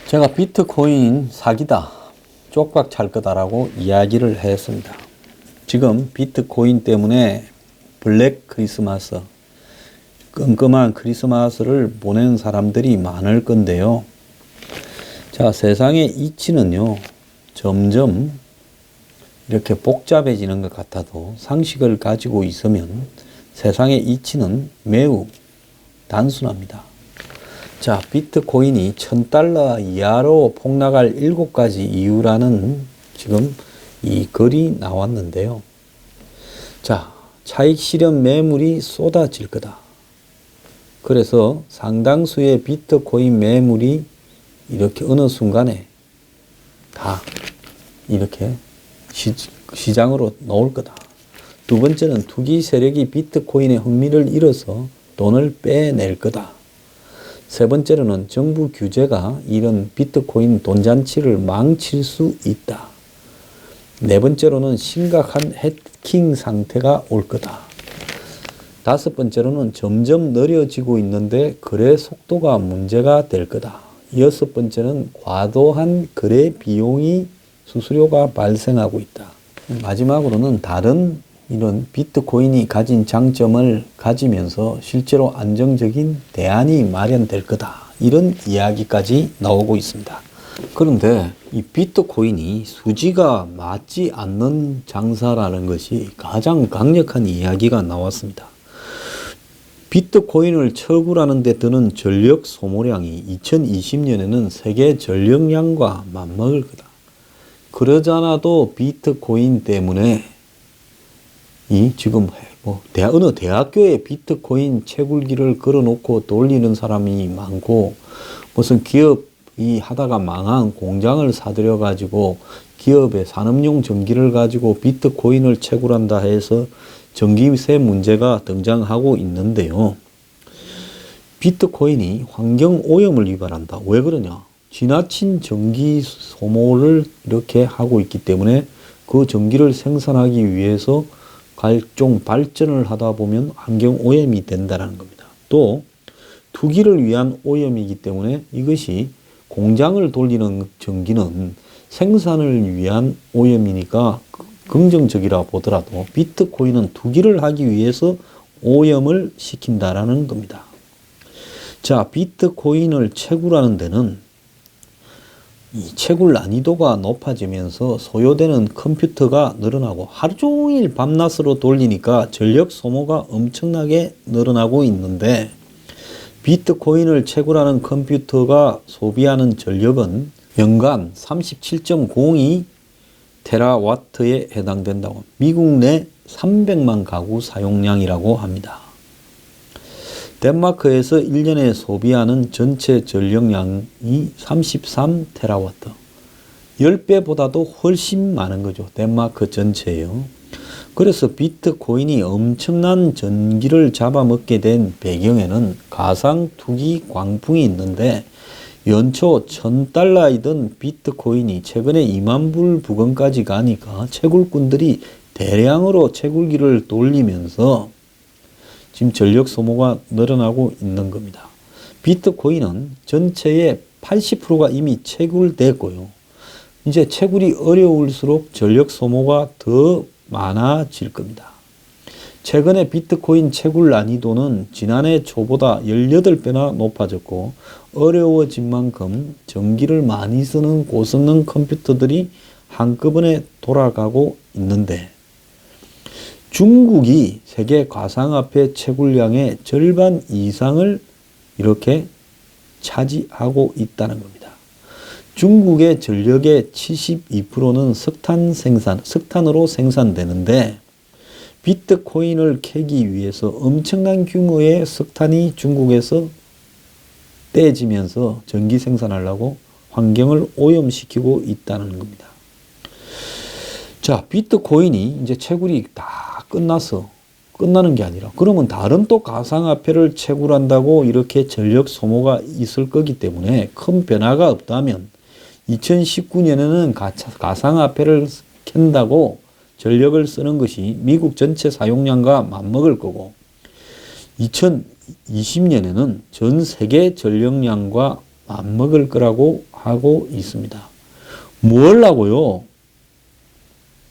제가 비트코인 사기다, 쪽박 찰 거다라고 이야기를 했습니다. 지금 비트코인 때문에 블랙 크리스마스, 끔끔한 크리스마스를 보낸 사람들이 많을 건데요. 자, 세상의 이치는요, 점점 이렇게 복잡해지는 것 같아도 상식을 가지고 있으면 세상의 이치는 매우 단순합니다. 자, 비트코인이 $1000 이하로 폭락할 7가지 이유라는 지금 이 글이 나왔는데요. 자, 차익 실현 매물이 쏟아질 거다. 그래서 상당수의 비트코인 매물이 이렇게 어느 순간에 다 이렇게 시장으로 나올 거다. 두 번째는 투기 세력이 비트코인의 흥미를 잃어서 돈을 빼낼 거다. 세 번째로는 정부 규제가 이런 비트코인 돈잔치를 망칠 수 있다. 네 번째로는 심각한 해킹 상태가 올 거다. 다섯 번째로는 점점 느려지고 있는데 거래 속도가 문제가 될 거다. 여섯 번째는 과도한 거래 비용이 수수료가 발생하고 있다. 마지막으로는 다른 이런 비트코인이 가진 장점을 가지면서 실제로 안정적인 대안이 마련될 거다. 이런 이야기까지 나오고 있습니다. 그런데 이 비트코인이 수지가 맞지 않는 장사라는 것이 가장 강력한 이야기가 나왔습니다. 비트코인을 채굴하는 데 드는 전력 소모량이 2020년에는 세계 전력량과 맞먹을 거다. 그러잖아도 비트코인 때문에 이 지금 어느 대학교에 비트코인 채굴기를 걸어놓고 돌리는 사람이 많고, 무슨 기업이 하다가 망한 공장을 사들여 가지고 기업의 산업용 전기를 가지고 비트코인을 채굴한다 해서 전기세 문제가 등장하고 있는데요. 비트코인이 환경 오염을 유발한다. 왜 그러냐? 지나친 전기 소모를 이렇게 하고 있기 때문에 그 전기를 생산하기 위해서 각종 발전을 하다 보면 환경 오염이 된다는 겁니다. 또 투기를 위한 오염이기 때문에 이것이 공장을 돌리는 전기는 생산을 위한 오염이니까 긍정적이라 보더라도 비트코인은 투기를 하기 위해서 오염을 시킨다라는 겁니다. 자, 비트코인을 채굴하는 데는 이 채굴 난이도가 높아지면서 소요되는 컴퓨터가 늘어나고 하루 종일 밤낮으로 돌리니까 전력 소모가 엄청나게 늘어나고 있는데, 비트코인을 채굴하는 컴퓨터가 소비하는 전력은 연간 37.02 테라와트에 해당된다고, 미국 내 300만 가구 사용량이라고 합니다. 덴마크에서 1년에 소비하는 전체 전력량이 33테라와트. 10배보다도 훨씬 많은 거죠. 덴마크 전체예요. 그래서 비트코인이 엄청난 전기를 잡아먹게 된 배경에는 가상 투기 광풍이 있는데, 연초 $1000이던 비트코인이 최근에 2만 불 부근까지 가니까 채굴꾼들이 대량으로 채굴기를 돌리면서 지금 전력 소모가 늘어나고 있는 겁니다. 비트코인은 전체의 80%가 이미 채굴됐고요. 이제 채굴이 어려울수록 전력 소모가 더 많아질 겁니다. 최근에 비트코인 채굴 난이도는 지난해 초보다 18배나 높아졌고, 어려워진 만큼 전기를 많이 쓰는 고성능 컴퓨터들이 한꺼번에 돌아가고 있는데, 중국이 세계 가상화폐 채굴량의 절반 이상을 이렇게 차지하고 있다는 겁니다. 중국의 전력의 72%는 석탄으로 생산되는데, 비트코인을 캐기 위해서 엄청난 규모의 석탄이 중국에서 떼지면서 전기 생산하려고 환경을 오염시키고 있다는 겁니다. 자, 비트코인이 이제 채굴이 다 끝나서 끝나는 게 아니라, 그러면 다른 또 가상화폐를 채굴한다고 이렇게 전력 소모가 있을 거기 때문에 큰 변화가 없다면 2019년에는 가상화폐를 캔다고 전력을 쓰는 것이 미국 전체 사용량과 맞먹을 거고, 2020년에는 전 세계 전력량과 맞먹을 거라고 하고 있습니다. 뭘 하고요?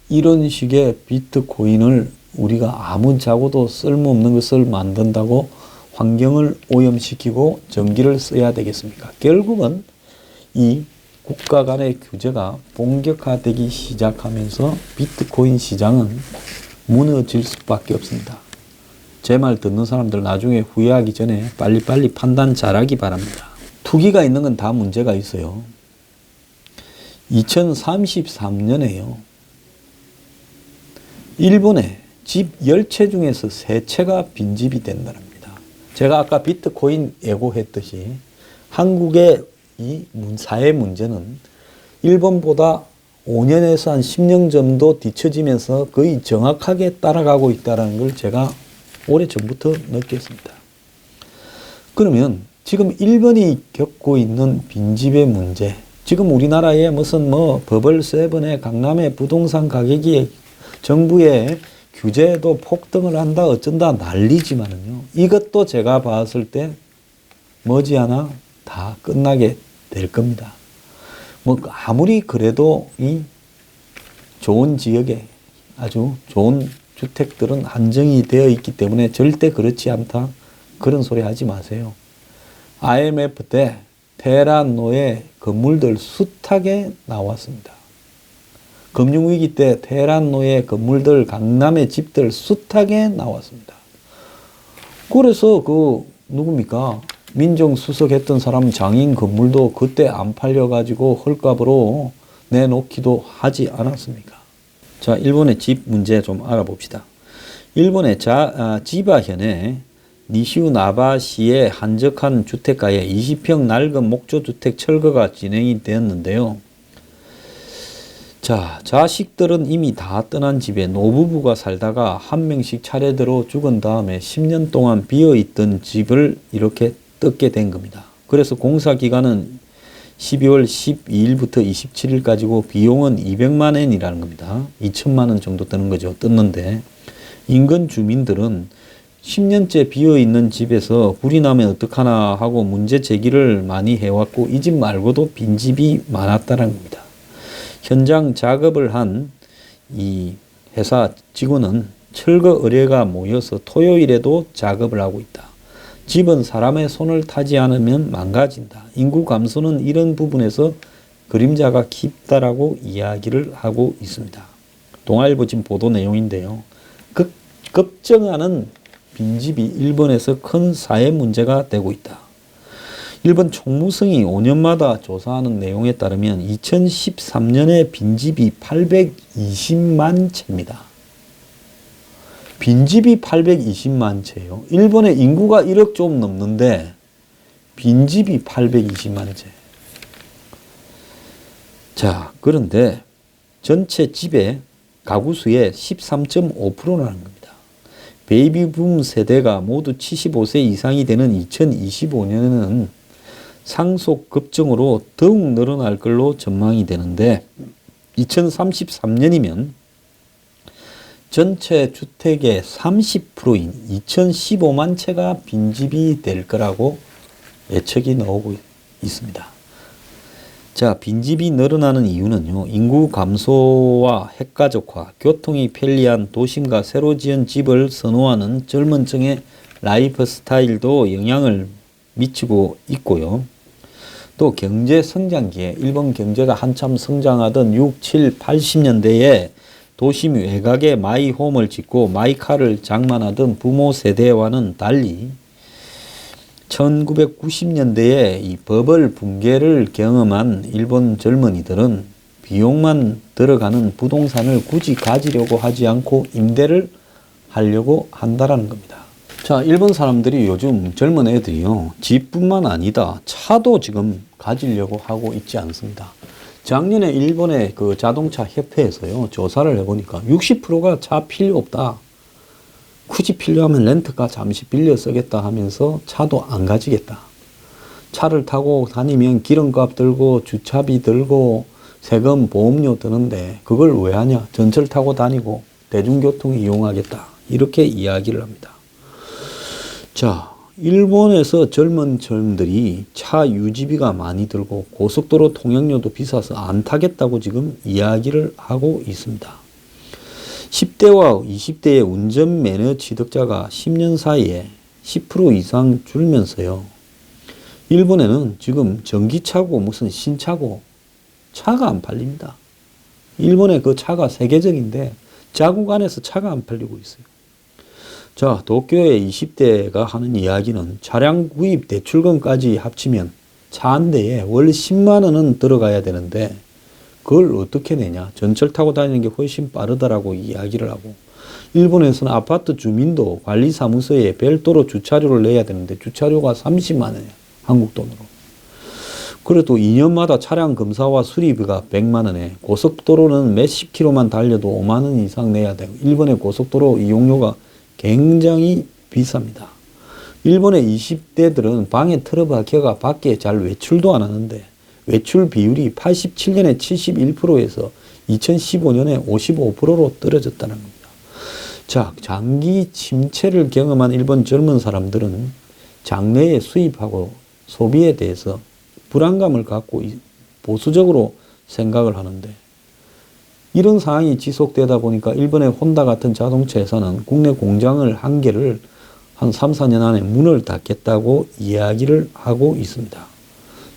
이런 식의 비트코인을 우리가 아무자고도 쓸모없는 것을 만든다고 환경을 오염시키고 전기를 써야 되겠습니까? 결국은 이 국가 간의 규제가 본격화되기 시작하면서 비트코인 시장은 무너질 수밖에 없습니다. 제 말 듣는 사람들 나중에 후회하기 전에 빨리빨리 판단 잘하기 바랍니다. 투기가 있는 건 다 문제가 있어요. 2033년에요. 일본에 집 10채 중에서 3채가 빈집이 된다랍니다. 제가 아까 비트코인 예고했듯이 한국의 이 사회 문제는 일본보다 5년에서 한 10년 정도 뒤처지면서 거의 정확하게 따라가고 있다는 걸 제가 오래전부터 느꼈습니다. 그러면 지금 일본이 겪고 있는 빈집의 문제, 지금 우리나라에 무슨 버블7에 강남의 부동산 가격이 정부의 규제도 폭등을 한다 어쩐다 난리지만은요. 이것도 제가 봤을 때 머지않아 다 끝나게 될 겁니다. 아무리 그래도 이 좋은 지역에 아주 좋은 주택들은 한정이 되어 있기 때문에 절대 그렇지 않다. 그런 소리 하지 마세요. IMF 때 테헤란로에 건물들 숱하게 나왔습니다. 금융위기 때 테헤란로에 건물들, 강남의 집들 숱하게 나왔습니다. 그래서 누굽니까? 민정수석 했던 사람 장인 건물도 그때 안 팔려가지고 헐값으로 내놓기도 하지 않았습니까? 자, 일본의 집 문제 좀 알아봅시다. 일본의 지바현의 니시우나바시의 한적한 주택가에 20평 낡은 목조주택 철거가 진행이 되었는데요. 자, 자식들은 이미 다 떠난 집에 노부부가 살다가 한 명씩 차례대로 죽은 다음에 10년 동안 비어있던 집을 이렇게 뜯게 된 겁니다. 그래서 공사기간은 12월 12일부터 27일까지고 비용은 200만 엔이라는 겁니다. 2천만 원 정도 드는 거죠. 뜯는데 인근 주민들은 10년째 비어있는 집에서 불이 나면 어떡하나 하고 문제 제기를 많이 해왔고 이 집 말고도 빈집이 많았다는 겁니다. 현장 작업을 한 이 회사 직원은 철거 의뢰가 모여서 토요일에도 작업을 하고 있다. 집은 사람의 손을 타지 않으면 망가진다. 인구 감소는 이런 부분에서 그림자가 깊다라고 이야기를 하고 있습니다. 동아일보 지금 보도 내용인데요. 급증하는 빈집이 일본에서 큰 사회 문제가 되고 있다. 일본 총무성이 5년마다 조사하는 내용에 따르면 2013년에 빈집이 820만 채입니다. 빈집이 820만 채예요. 일본의 인구가 1억 좀 넘는데 빈집이 820만 채. 자, 그런데 전체 집의 가구 수의 13.5%라는 겁니다. 베이비붐 세대가 모두 75세 이상이 되는 2025년에는 상속 급증으로 더욱 늘어날 걸로 전망이 되는데 2033년이면 전체 주택의 30%인 2015만 채가 빈집이 될 거라고 예측이 나오고 있습니다. 자, 빈집이 늘어나는 이유는요. 인구 감소와 핵가족화, 교통이 편리한 도심과 새로 지은 집을 선호하는 젊은 층의 라이프 스타일도 영향을 미치고 있고요. 또 경제 성장기에 일본 경제가 한참 성장하던 6, 7, 80년대에 도심 외곽에 마이홈을 짓고 마이카를 장만하던 부모 세대와는 달리 1990년대에 이 버블 붕괴를 경험한 일본 젊은이들은 비용만 들어가는 부동산을 굳이 가지려고 하지 않고 임대를 하려고 한다라는 겁니다. 자, 일본 사람들이 요즘 젊은 애들이요, 집뿐만 아니다, 차도 지금 가지려고 하고 있지 않습니다. 작년에 일본의 그 자동차 협회에서요, 조사를 해보니까 60%가 차 필요 없다. 굳이 필요하면 렌트카 잠시 빌려 쓰겠다 하면서 차도 안 가지겠다. 차를 타고 다니면 기름값 들고 주차비 들고 세금 보험료 드는데 그걸 왜 하냐. 전철 타고 다니고 대중교통 이용하겠다. 이렇게 이야기를 합니다. 자, 일본에서 젊은 층들이 차 유지비가 많이 들고 고속도로 통행료도 비싸서 안 타겠다고 지금 이야기를 하고 있습니다. 10대와 20대의 운전 면허 취득자가 10년 사이에 10% 이상 줄면서요. 일본에는 지금 전기차고 무슨 신차고 차가 안 팔립니다. 일본의 그 차가 세계적인데 자국 안에서 차가 안 팔리고 있어요. 자, 도쿄의 20대가 하는 이야기는 차량 구입 대출금까지 합치면 차 한 대에 월 10만 원은 들어가야 되는데 그걸 어떻게 내냐. 전철 타고 다니는 게 훨씬 빠르다라고 이야기를 하고, 일본에서는 아파트 주민도 관리사무소에 별도로 주차료를 내야 되는데 주차료가 30만 원이에요. 한국 돈으로. 그래도 2년마다 차량 검사와 수리비가 100만 원에, 고속도로는 몇십 킬로만 달려도 5만 원 이상 내야 되고, 일본의 고속도로 이용료가 굉장히 비쌉니다. 일본의 20대들은 방에 틀어박혀가 밖에 잘 외출도 안 하는데 외출 비율이 87년에 71%에서 2015년에 55%로 떨어졌다는 겁니다. 자, 장기 침체를 경험한 일본 젊은 사람들은 장래에 수입하고 소비에 대해서 불안감을 갖고 보수적으로 생각을 하는데, 이런 상황이 지속되다 보니까 일본의 혼다 같은 자동차 회사는 국내 공장을 한 개를 한 3, 4년 안에 문을 닫겠다고 이야기를 하고 있습니다.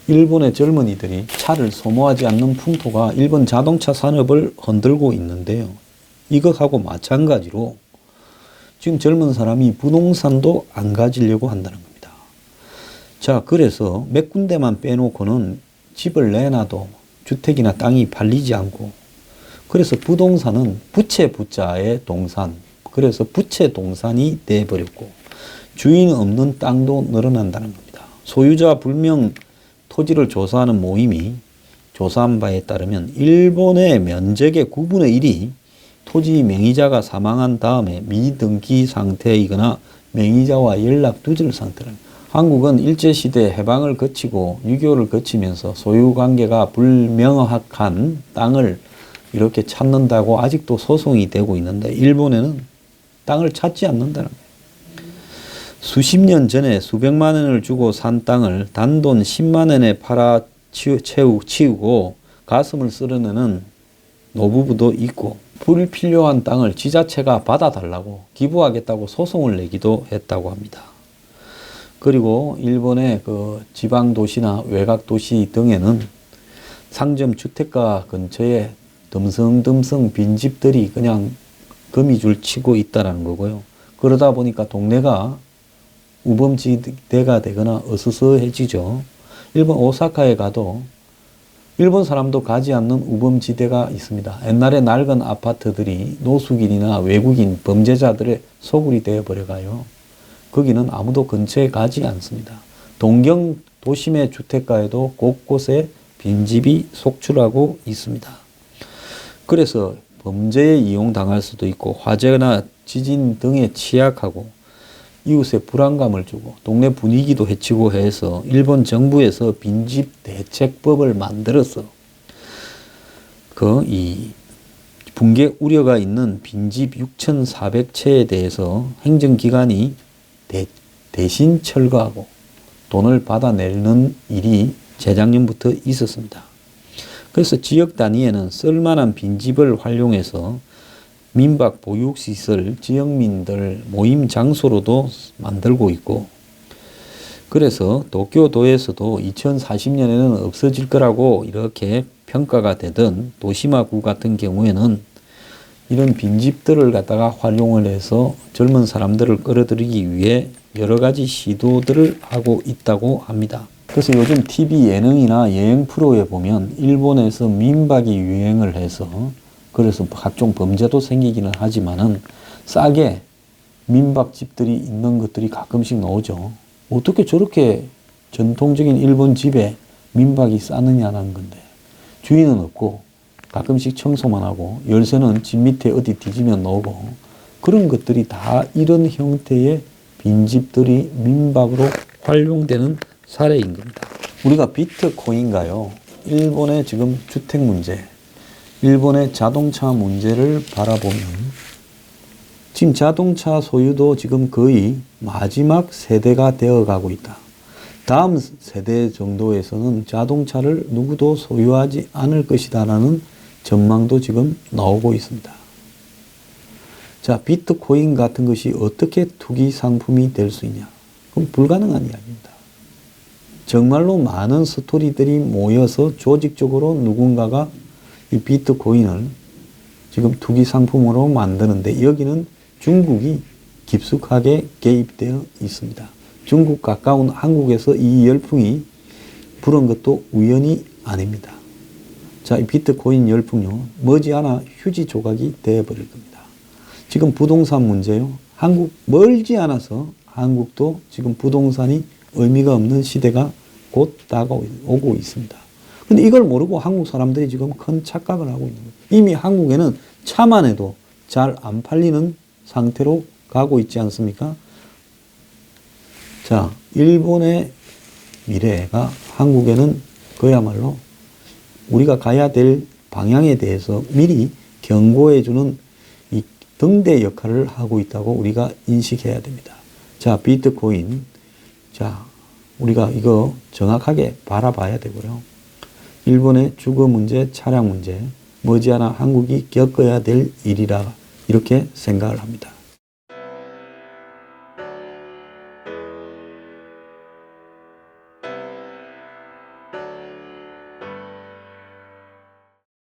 일본의 젊은이들이 차를 소모하지 않는 풍토가 일본 자동차 산업을 흔들고 있는데요. 이것하고 마찬가지로 지금 젊은 사람이 부동산도 안 가지려고 한다는 겁니다. 자, 그래서 몇 군데만 빼놓고는 집을 내놔도 주택이나 땅이 팔리지 않고, 그래서 부동산은 부채 부자의 동산, 그래서 부채 동산이 돼버렸고 주인 없는 땅도 늘어난다는 겁니다. 소유자 불명 토지를 조사하는 모임이 조사한 바에 따르면 일본의 면적의 9분의 1이 토지 명의자가 사망한 다음에 미등기 상태이거나 명의자와 연락 두절 상태를. 한국은 일제시대 해방을 거치고 6.25를 거치면서 소유관계가 불명확한 땅을 이렇게 찾는다고 아직도 소송이 되고 있는데, 일본에는 땅을 찾지 않는다는 거예요. 수십 년 전에 수백만 원을 주고 산 땅을 단돈 10만 원에 팔아 치우고 가슴을 쓸어내는 노부부도 있고, 불필요한 땅을 지자체가 받아달라고 기부하겠다고 소송을 내기도 했다고 합니다. 그리고 일본의 그 지방 도시나 외곽 도시 등에는 상점 주택가 근처에 듬성듬성 빈집들이 그냥 거미줄 치고 있다는 거고요. 그러다 보니까 동네가 우범지대가 되거나 어수선해지죠. 일본 오사카에 가도 일본 사람도 가지 않는 우범지대가 있습니다. 옛날에 낡은 아파트들이 노숙인이나 외국인 범죄자들의 소굴이 되어버려가요. 거기는 아무도 근처에 가지 않습니다. 동경 도심의 주택가에도 곳곳에 빈집이 속출하고 있습니다. 그래서 범죄에 이용당할 수도 있고 화재나 지진 등에 취약하고 이웃에 불안감을 주고 동네 분위기도 해치고 해서 일본 정부에서 빈집 대책법을 만들어서 이 붕괴 우려가 있는 빈집 6,400채에 대해서 행정기관이 대신 철거하고 돈을 받아내는 일이 재작년부터 있었습니다. 그래서 지역 단위에는 쓸만한 빈집을 활용해서 민박 보육시설, 지역민들 모임 장소로도 만들고 있고, 그래서 도쿄도에서도 2040년에는 없어질 거라고 이렇게 평가가 되던 도시마구 같은 경우에는 이런 빈집들을 갖다가 활용을 해서 젊은 사람들을 끌어들이기 위해 여러 가지 시도들을 하고 있다고 합니다. 그래서 요즘 TV 예능이나 여행 프로에 보면 일본에서 민박이 유행을 해서, 그래서 각종 범죄도 생기기는 하지만은 싸게 민박집들이 있는 것들이 가끔씩 나오죠. 어떻게 저렇게 전통적인 일본 집에 민박이 싸느냐는 건데, 주인은 없고 가끔씩 청소만 하고 열쇠는 집 밑에 어디 뒤지면 나오고, 그런 것들이 다 이런 형태의 빈집들이 민박으로 활용되는 사례인 겁니다. 우리가 비트코인가요? 일본의 지금 주택 문제, 일본의 자동차 문제를 바라보면 지금 자동차 소유도 지금 거의 마지막 세대가 되어 가고 있다. 다음 세대 정도에서는 자동차를 누구도 소유하지 않을 것이다라는 전망도 지금 나오고 있습니다. 자, 비트코인 같은 것이 어떻게 투기 상품이 될 수 있냐? 그럼 불가능한 이야기입니다. 정말로 많은 스토리들이 모여서 조직적으로 누군가가 이 비트코인을 지금 투기 상품으로 만드는데 여기는 중국이 깊숙하게 개입되어 있습니다. 중국 가까운 한국에서 이 열풍이 불은 것도 우연이 아닙니다. 자, 이 비트코인 열풍요, 머지않아 휴지 조각이 되어버릴 겁니다. 지금 부동산 문제요, 한국 멀지 않아서 한국도 지금 부동산이 의미가 없는 시대가 곧 다가오고 있습니다. 근데 이걸 모르고 한국 사람들이 지금 큰 착각을 하고 있는 거예요. 이미 한국에는 차만 해도 잘 안 팔리는 상태로 가고 있지 않습니까? 자, 일본의 미래가 한국에는 그야말로 우리가 가야 될 방향에 대해서 미리 경고해주는 이 등대 역할을 하고 있다고 우리가 인식해야 됩니다. 자, 비트코인. 자, 우리가 이거 정확하게 바라봐야 되고요. 일본의 주거 문제, 차량 문제, 머지않아 한국이 겪어야 될 일이라 이렇게 생각을 합니다.